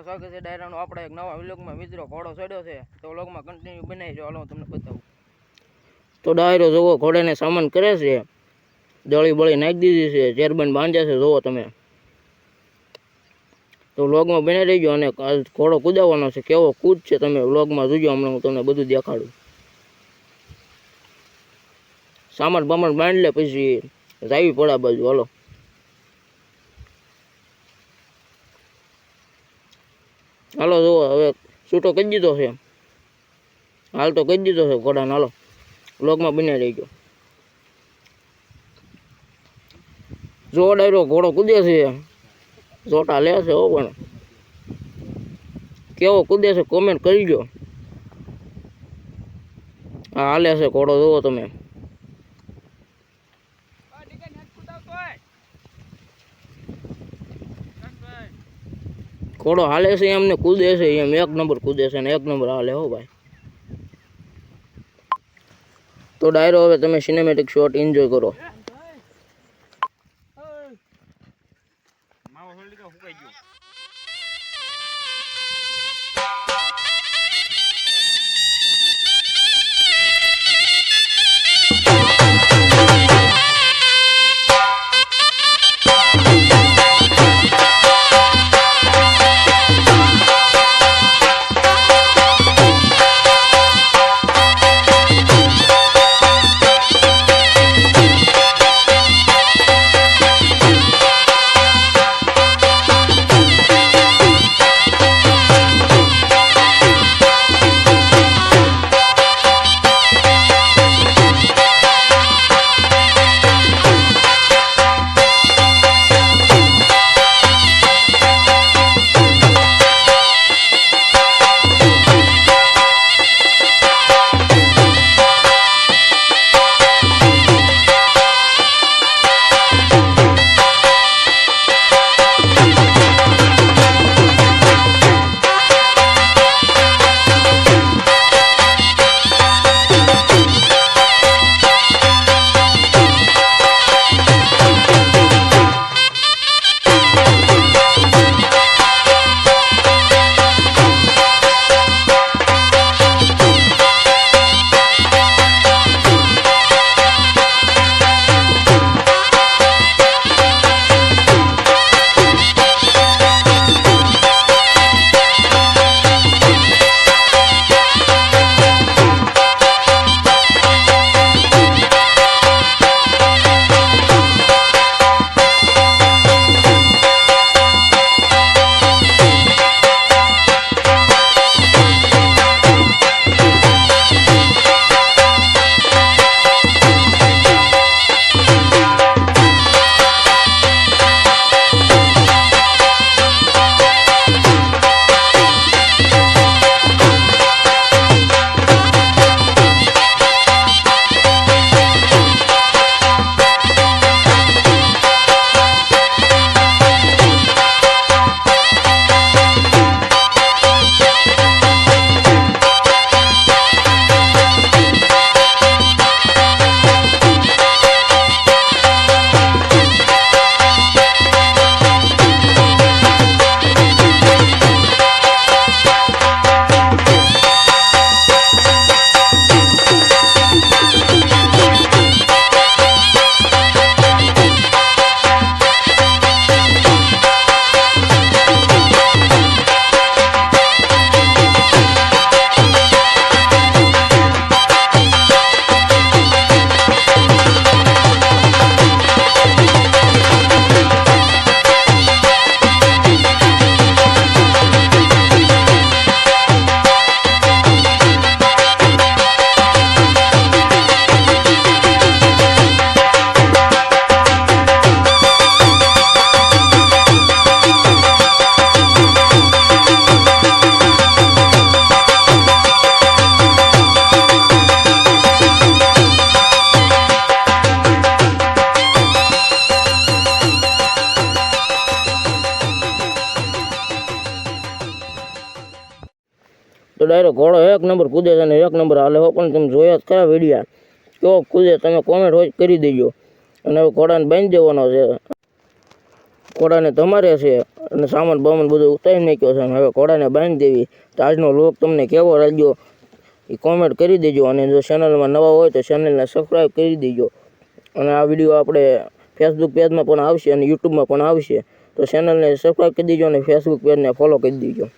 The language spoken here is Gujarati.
સ્વાગત છે ડાયરાનો આપણા એક નવા વ્લોગમાં. મિત્રો ઘોડો ચડ્યો છે તો વ્લોગમાં કન્ટિન્યુ બનાવી જો. હાલો હું તમને બતાવું. તો ડાયરો જોવો ઘોડાને સામાન કરે છે, દળી બળી નાખી દીધી છે, ચેરબેન બાંધ્યા છે જોવો તમે. તો વ્લોગમાં બની રહીજો અને ઘોડો કૂદાવવાનો છે, કેવો કૂદ છે તમે વ્લોગમાં જોજો. હમણાં હું તમને બધું દેખાડું. સામાન બામાન બાંધી લે પછી જાવી પડે બાજુ. હાલો હાલો જુઓ હવે છૂટો કરી દીધો છે, હાલ તો કરી દીધો છે ઘોડાને. હાલો વ્લોગમાં બની રહીજો. જો ડાયરો ઘોડો કૂદે છે, જોટા લે છે હો, પણ કેવો કૂદે છે કોમેન્ટ કરજો. હા હાલે છે ઘોડો જુઓ તમે. ઘોડો હાલે છે એમને કૂદે છે એમ, એક નંબર કૂદે છે ને એક નંબર હાલે હો ભાઈ. તો ડાયરો હવે તમે સિનેમેટિક શોટ એન્જોય કરો. તો ડાયરો ઘોડો એક નંબર કૂદે છે અને એક નંબર હાલે હો. પણ તમે જોયા જ ખરા વિડીયા કેવો કૂદે, તમે કોમેન્ટ હોય કરી દેજો. અને હવે ઘોડાને બાંધી દેવાનો છે, ઘોડાને તમારે છે અને સામાન બામાન બધું ઉતારી નાખ્યો છે અને હવે ઘોડાને બાંધી દેવી. તો આજનો વ્લોગ તમને કેવો લાગ્યો એ કોમેન્ટ કરી દેજો અને જો ચેનલમાં નવા હોય તો ચેનલને સબસ્ક્રાઈબ કરી દેજો. અને આ વિડીયો આપણે ફેસબુક પેજમાં પણ આવશે અને યુટ્યુબમાં પણ આવશે. તો ચેનલને સબસ્ક્રાઈબ કરી દેજો અને ફેસબુક પેજને ફોલો કરી દેજો.